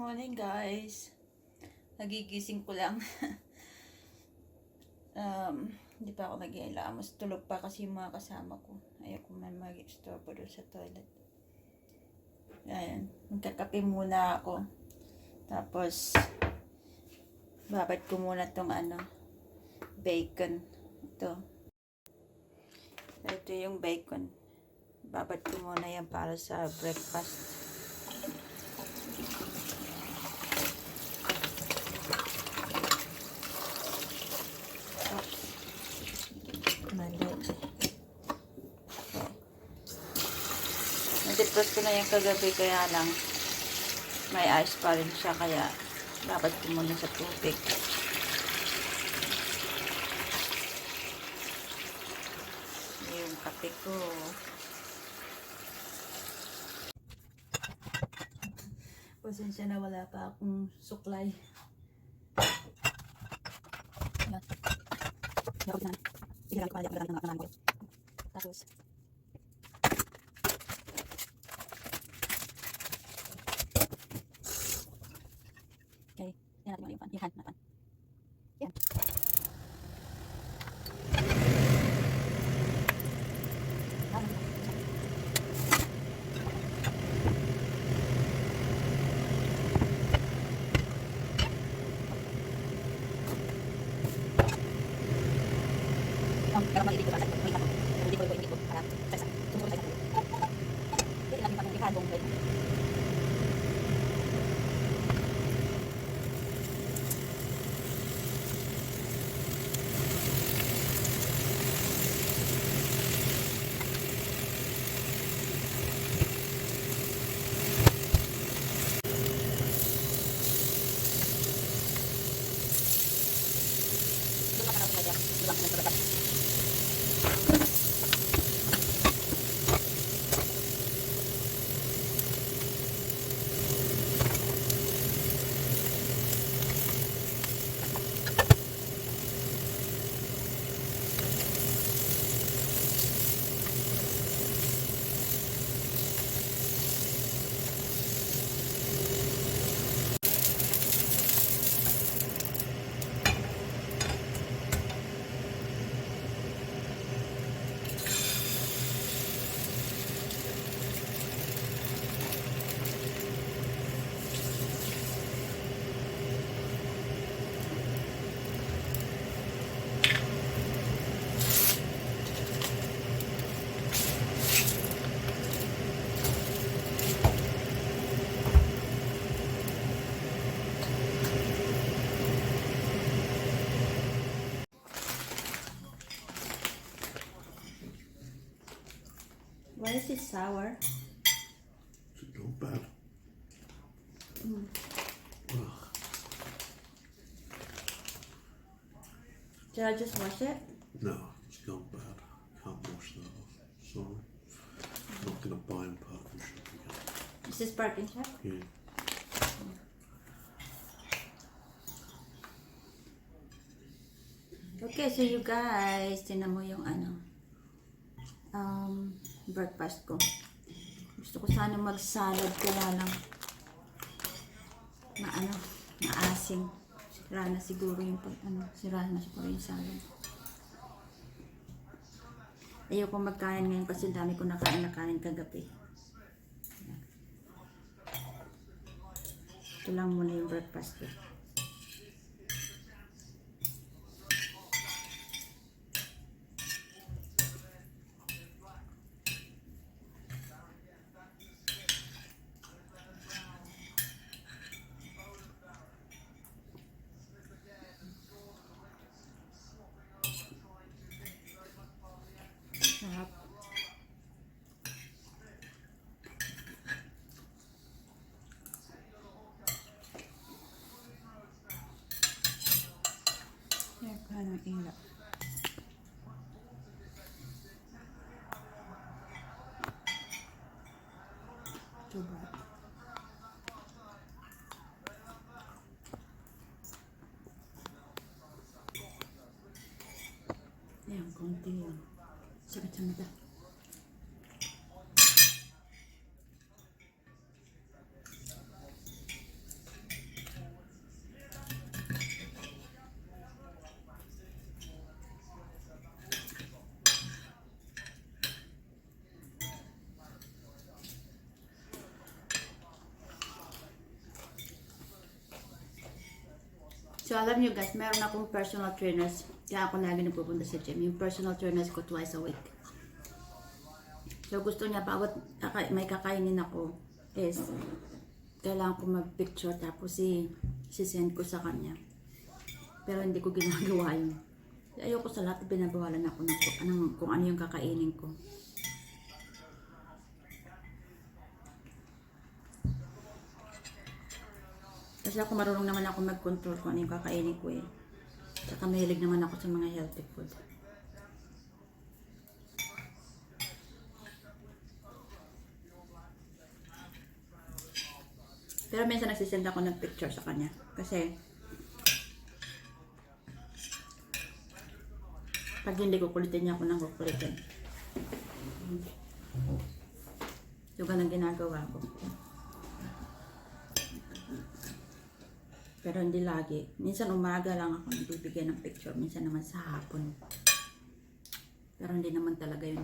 morning guys. Nagigising ko lang. Hindi pa ako nag-iilamos. Tulog pa kasi yung mga kasama ko. Ayoko man mag-istorbo doon sa toilet. Ayan. Magkakape muna ako. Tapos, babad ko muna tong bacon. Ito yung bacon. Babad ko muna yan para sa breakfast. Nadepress ko na yung kagabi, kaya lang may ice pa rin siya, kaya dapat ko muna sa tubig. Yung kape ko. Pasensya na, wala pa akong suklay. Tapos okay, yan natin yung hand natin. Yan. Pero mag-edit ko pa sa ito. Hindi ko para sa susunod sa ito. Hindi natin pag-ikan kung pwede. Why is it sour? It's not bad. Should I just wash it? No, it's not bad. Can't wash that off. Sorry. I'm not going to buy in partnership again. Is this partnership? Yeah. Okay, so you guys, tinan mo yung breakfast ko. Gusto ko sana mag-salad, kaya lang maasim. Sira na siguro yung salad. Ayoko magkain ngayon kasi dami ko nakain kagabi. Ito lang muna yung breakfast ko. Sarap. Yan pa ng ilap. Diba? Yan, konti yun. Sakit sa mata. So, alam nyo guys, meron akong personal trainers. Kaya ako lagi nagpupunta sa gym. Yung personal trainers ko twice a week. So, gusto niya, bawat may kakainin ako, is, kailangan ko mag-picture tapos si-send ko sa kanya. Pero hindi ko ginagawa yun. Ayoko sa lahat, binabawalan ako ng kung ano yung kakainin ko. Kasi ako marunong naman ako mag-control kung ano yung kakainin ko eh. Saka mahilig naman ako sa mga healthy food. Pero minsan nagsisend ako ng picture sa kanya. Kasi pag hindi ko kulitin niya ako nang kukulitin. So ganun ginagawa ko. Pero hindi lagi. Minsan umaga lang ako nagbibigay ng picture. Minsan naman sa hapon. Pero hindi naman talaga yun.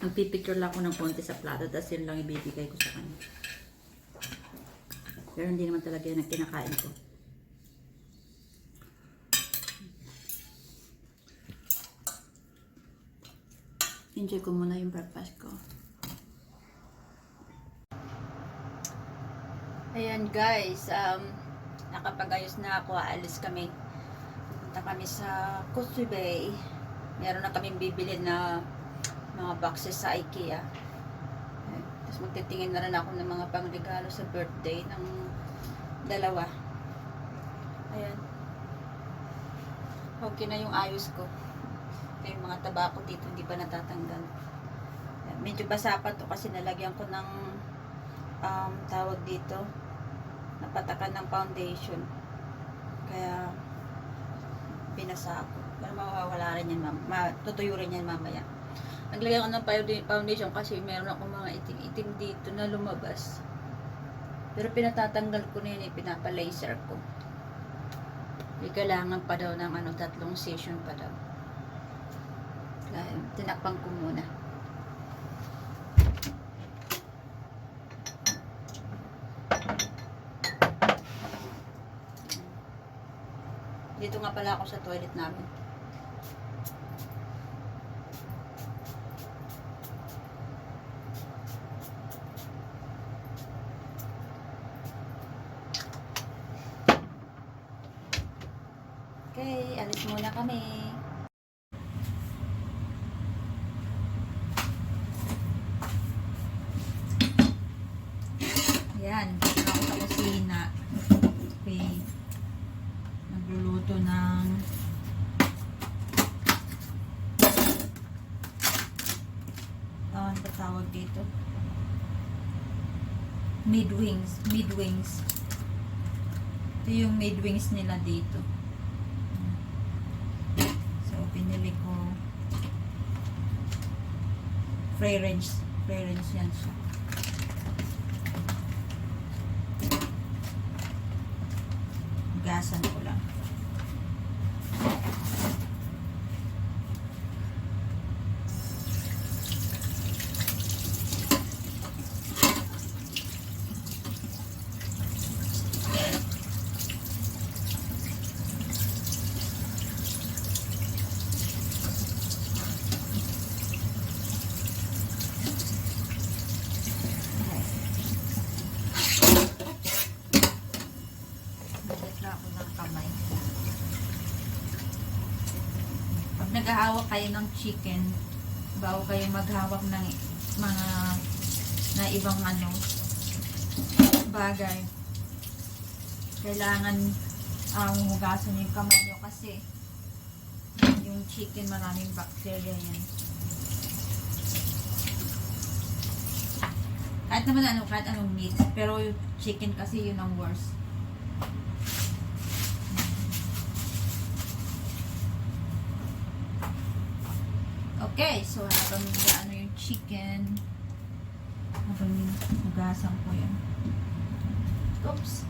Nagpipicture lang ako ng konti sa plato. Tapos yun lang ibibigay ko sa kanya. Pero hindi naman talaga yun ang kinakain ko. Enjoy ko muna yung breakfast ko. Ayan guys. Nakapag-ayos na ako, aalis kami. Punta kami sa Coast Bay. Meron na kaming bibili na mga boxes sa IKEA. Tapos magtitingin na rin ako ng mga pangregalo sa birthday ng dalawa. Ayan. Okay na yung ayos ko. Yung mga tabako dito hindi pa natatanggal. Ayan. Medyo basa pa to kasi nalagyan ko ng tawag dito, napatakan ng foundation. Kaya binasa ako. Pero mawawala rin yan, matutuyo rin yan mamaya. Naglagay ko ng foundation kasi meron akong mga itim-itim dito na lumabas. Pero pinatatanggal ko na yun, pinapa-laser ko. Kailangan pa daw ng 3 session pa daw. Kaya tinakpan ko muna. Dito nga pala ako sa toilet namin. Okay, alis muna kami. Yan, ako sa kusina. Okay. Nagluluto ng ano ba tawag dito? Mid-wings. Ito yung mid-wings nila dito. So, pinili ko free range yan siya. Gasan ko lang. Naghahawak kayo ng chicken, bago kayo maghawak ng mga na ibang bagay, kailangan hugasan yung kamay nyo kasi yung chicken maraming bacteria yan. Kahit anong meat, pero yung chicken kasi yun ang worst. Okay, so habang yung chicken, habang hugasan ko yan. Oops.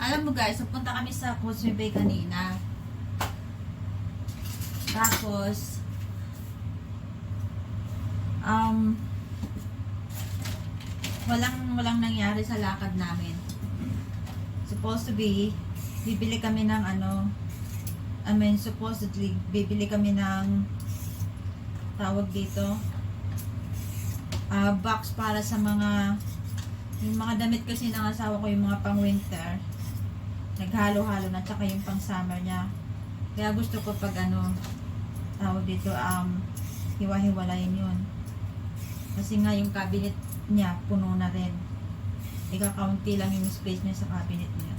Alam mo guys, pupunta kami sa Causeway Bay kanina. Tapos, walang nangyari sa lakad namin. Supposed to be, bibili kami ng supposedly, bibili kami ng tawag dito, box para sa yung mga damit kasi ng asawa ko, yung mga pang winter. Naghalo-halo na, tsaka yung pang summer niya. Kaya gusto ko pag tawag dito, hiwa-hiwalayin yun. Kasi nga yung cabinet niya, puno na rin. Ika-county lang yung space niya sa cabinet niya.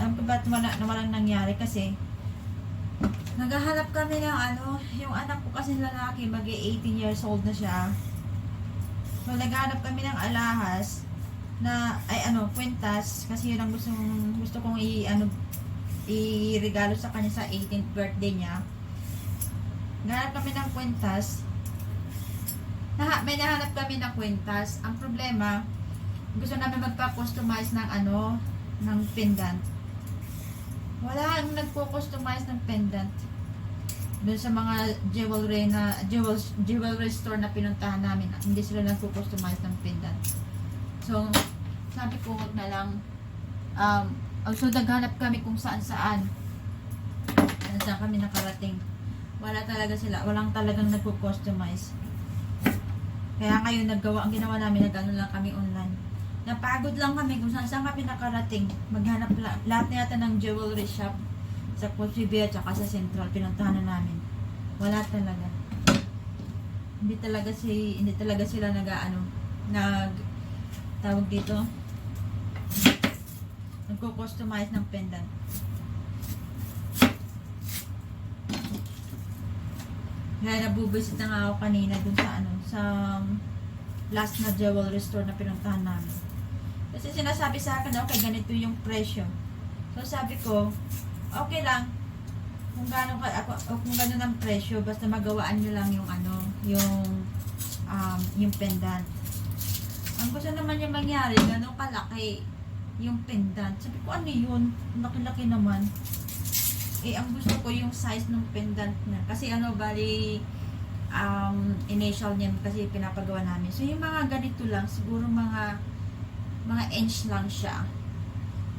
Alam ko ba't walang nangyari kasi naghahanap kami ng yung anak ko kasi lalaki, mag-18 years old na siya. So, naghahanap kami ng alahas na, kwintas, kasi yun ang gusto kong i-regalo sa kanya sa 18th birthday niya. Naghahanap kami ng kwintas. May nahanap kami ng kwintas. Ang problema, gusto namin magpa-customize ng ng pendant. Wala ang nagpo-customize ng pendant doon sa mga jewelry store na pinuntahan namin. Hindi sila nagpo-customize ng pendant. So, sabi ko wag na lang. So, naghanap kami kung saan-saan kami nakarating. Wala talaga sila. Walang talagang nagpo-customize. Kaya ngayon, ang ginawa namin, lang kami online. Napagod lang kami kung saan kami nakarating. Maghanap lahat na yata ng jewelry shop sa Causeway Bay at saka sa Central. Pinuntahan na namin. Wala talaga. Hindi talaga sila tawag dito, nagko-customize ng pendant. Kaya nabubisit na nga ako kanina dun sa last na jewelry store na pinuntahan namin. Kasi sinasabi sa akin, okay, ganito yung presyo. So sabi ko, okay lang kung gano'n ang presyo, basta magawaan nyo lang yung pendant. Ang gusto naman niya mangyari, gano'n kalaki yung pendant. Sabi ko, ano yun? Laki-laki naman. Ang gusto ko yung size ng pendant na. Kasi bali, initial niya kasi pinapagawa namin. So, yung mga ganito lang, siguro mga inch lang siya.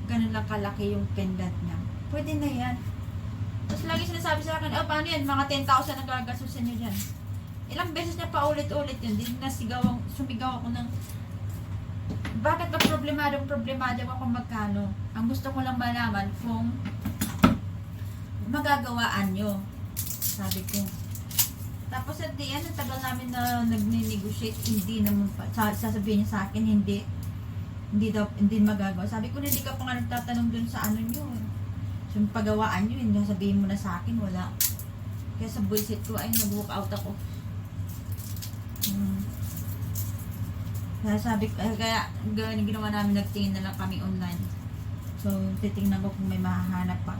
Ganun lang kalaki yung pendant niya. Pwede na yan. Tapos lagi sinasabi sa akin, paano yan? Mga 10,000 ang gagasusin niyo dyan. Ilang beses niya pa ulit-ulit yun. Hindi na sumigaw ako ng bakit ba problemado ako magkano. Ang gusto ko lang malaman kung magagawaan nyo. Sabi ko. Tapos at the end, tagal namin na nag-negotiate, hindi naman sasabihin niya sa akin, hindi magagawa. Sabi ko, hindi ka pa nga nagtatanong dun sa nyo. So, yung pagawaan nyo, hindi sabihin mo na sa akin, wala. Kaya sa bullshit ko, ay nag-walk out ako. Kaya ginawa namin, nagtingin na lang kami online. So, titingnan ko kung may mahahanap pa.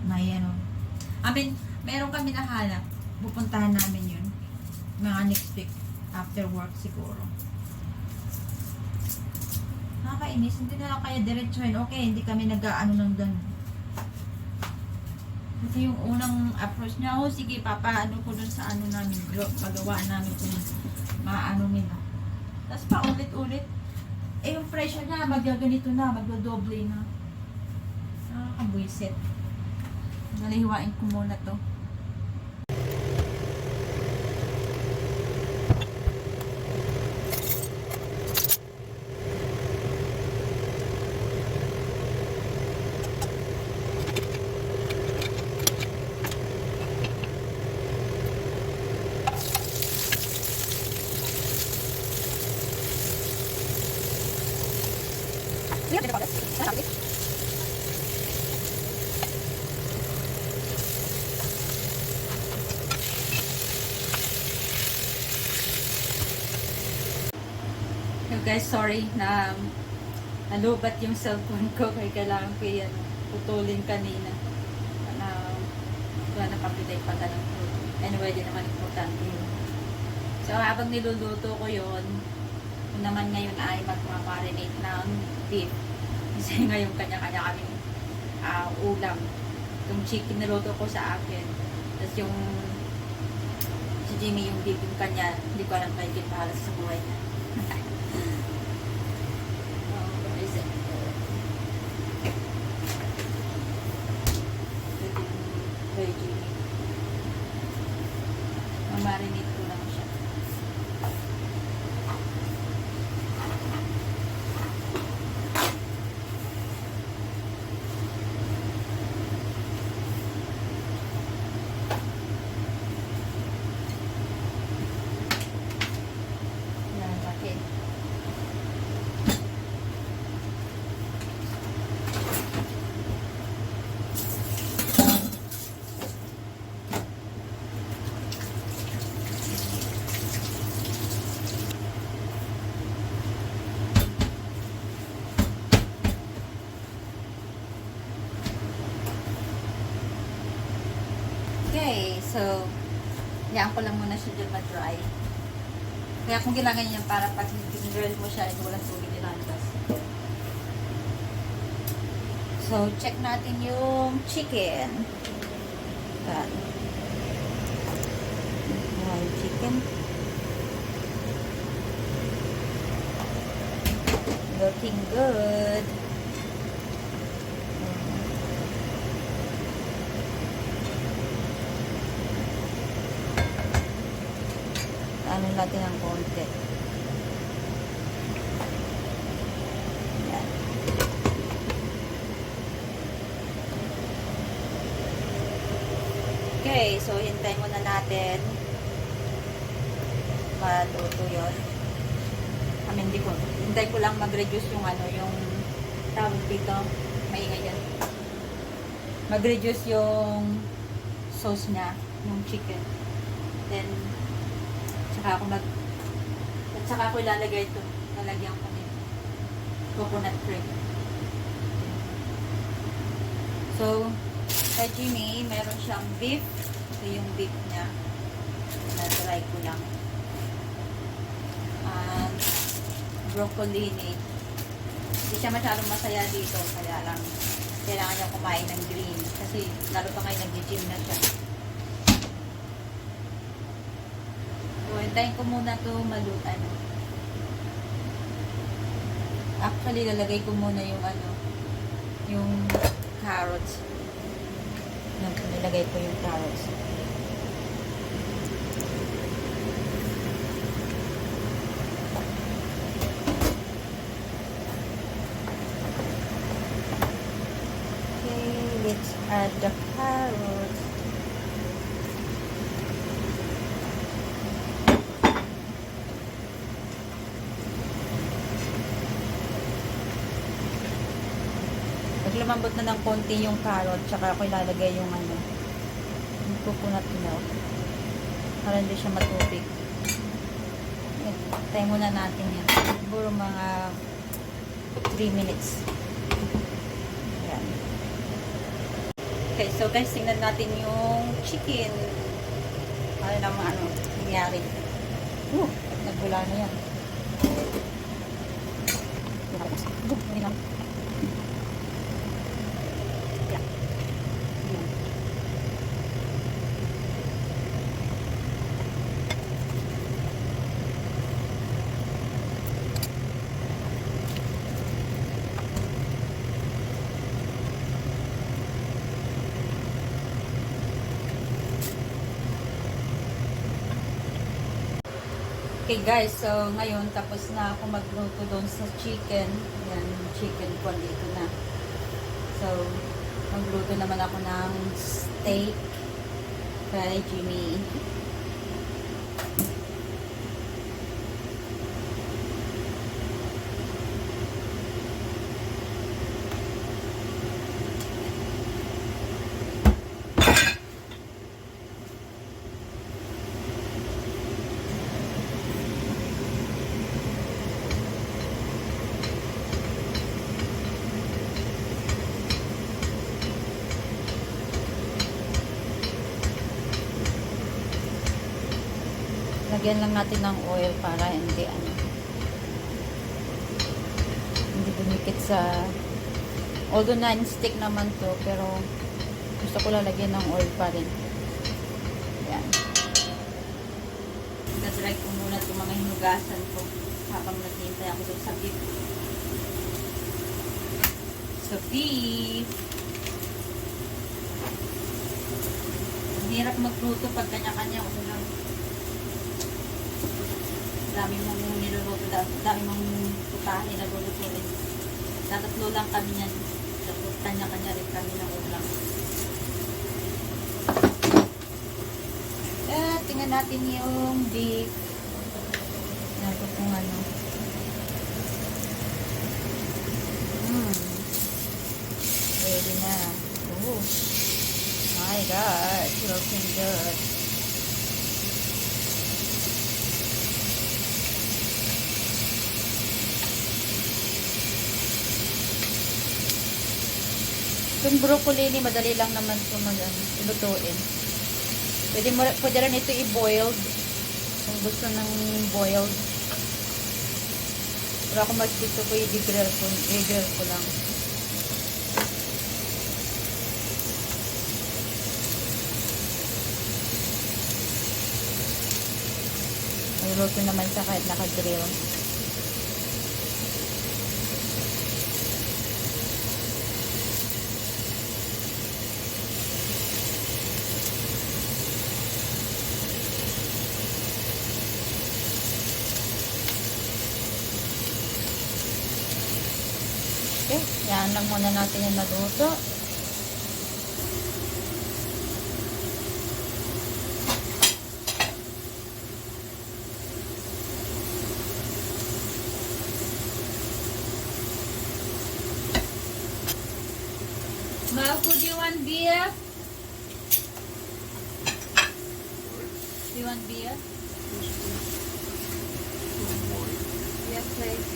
Meron kami nahanap. Pupuntahan namin yun. Mga next week. After work siguro. Nakakainis. Hindi na lang kaya diretsuhin. Okay, hindi kami nag-aano ng ganun. Kasi yung unang approach niya, sige, papaano ko dun sa namin. Pagawaan namin kung maano nila. Tapos paulit-ulit. Yung presyo niya, magaganito na, magdodoble na. Nakakabwisit. Nalihiwain ko muna to. Guys, sorry na nalubat yung cellphone ko kaya kailangan ko yan putulin kanina na wala na kapitay pa ng food. Anyway, di naman importante yun. So, habang niluluto ko yun naman ngayon ay magmamarinate ng beef. Kasi ngayon kanya-kanya kami ulam. Yung chicken niluto ko sa akin. Tapos yung si Jimmy yung beef yung kanya. Hindi ko alam kayo para sa buhay niya. What is it? Ito yung kay Jimmy. Mamarinate ko lang siya. Yan, bakit? Okay, so, hayaan ko lang muna siya dyan ma-dry. Kaya kung ginagawa niya para pag grill mo siya, ito walang tubig nilalabas. So, check natin yung chicken. Yan. Yung chicken. Looking good. Ano natin ng konti. Yan. Okay, so hintayin muna natin maluto yun. Hindi ko. Hintay ko lang mag-reduce yung yung tawag dito. Maingay yan. Mag-reduce yung sauce niya, yung chicken. Then, at saka ako ilalagay ito. Lalagyan ko din coconut cream. So, kay Jimmy, meron siyang beef. Ito yung beef niya. Na-try ko lang. And broccoli ni. Hindi siya masyadong masaya dito. Kaya lang, kailangan niya kumain ng green. Kasi lalo pa ngayon nag-gym na siya. Hintayin ko muna ito malutan. Actually, lalagay ko muna yung carrots. Nilagay ko yung carrots. Okay, let's add the carrots. Lumambot na ng konti yung carrot, tsaka ako ilalagay yung yung coconut milk para hindi siya matubig. Tayo muna natin yan. Siguro mga 3 minutes. Yan. Okay, so guys, tingnan natin yung chicken. Ano naman nangyari. Nagbula na yan. Hindi lang. Okay guys, so ngayon tapos na ako magluto doon sa chicken. Yan, chicken ko dito na. So, magluto naman ako ng steak kay Jimmy. Lagyan lang natin ng oil para hindi dumikit sa Although non-stick naman to, pero gusto ko lalagyan ng oil pa rin. Yan. Nag-try ko muna itong mga hinugasan ko habang naghihintay ako doon sa beef. So, beef. Ang hirap magluto pag kanya-kanya. Ako lang. Dami mong niluluto. Dami mong putahin na lulutuin. Tatatlo lang kami yan. Tapos kanya-kanya rin kami ng ulam. Tingnan natin yung beef. Nato kung ano. Ready na. Oh. My God. Looking good. Yung broccoli ni madali lang naman ito lutuin. Pwede rin ito i-boiled. Kung gusto ng boiled. Pero ako mas gusto ko i-grill ko lang. Maluluto naman siya kahit naka-grill. Okay, yan lang muna natin yung naluto. Marco, do you want beer? Do you want beer? Yes, please.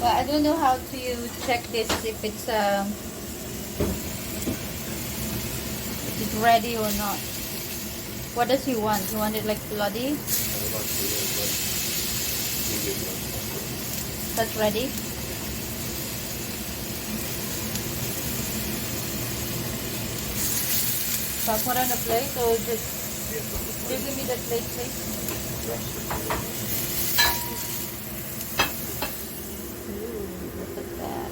Well, I don't know how to check this if it's ready or not. What does he want? He want it like bloody? That's ready? So I put on a plate or just give me the plate, please. Look at that.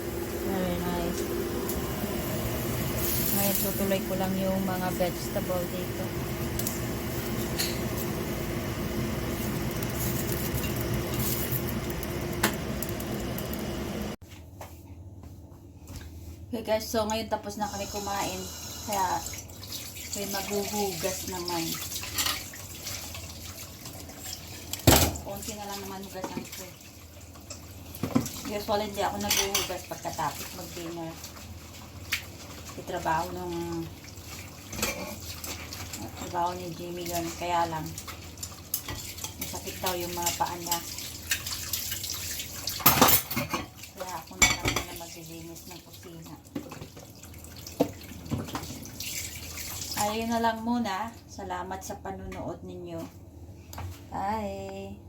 Very nice. Ngayon, tutuloy ko lang yung mga vegetable dito. Okay guys, so ngayon tapos na kami kumain. Kaya, maghuhugas naman. Konti na lang naman hugasan ko. Usually hindi ako naghuhugas pagkatapos mag-dinner. Trabaho ni Jimmy yun. Kaya lang, masakit daw yung mga paa niya. Kaya ako na lang na maglilinis ng kusina. Ayun na lang muna. Salamat sa panunood ninyo. Bye!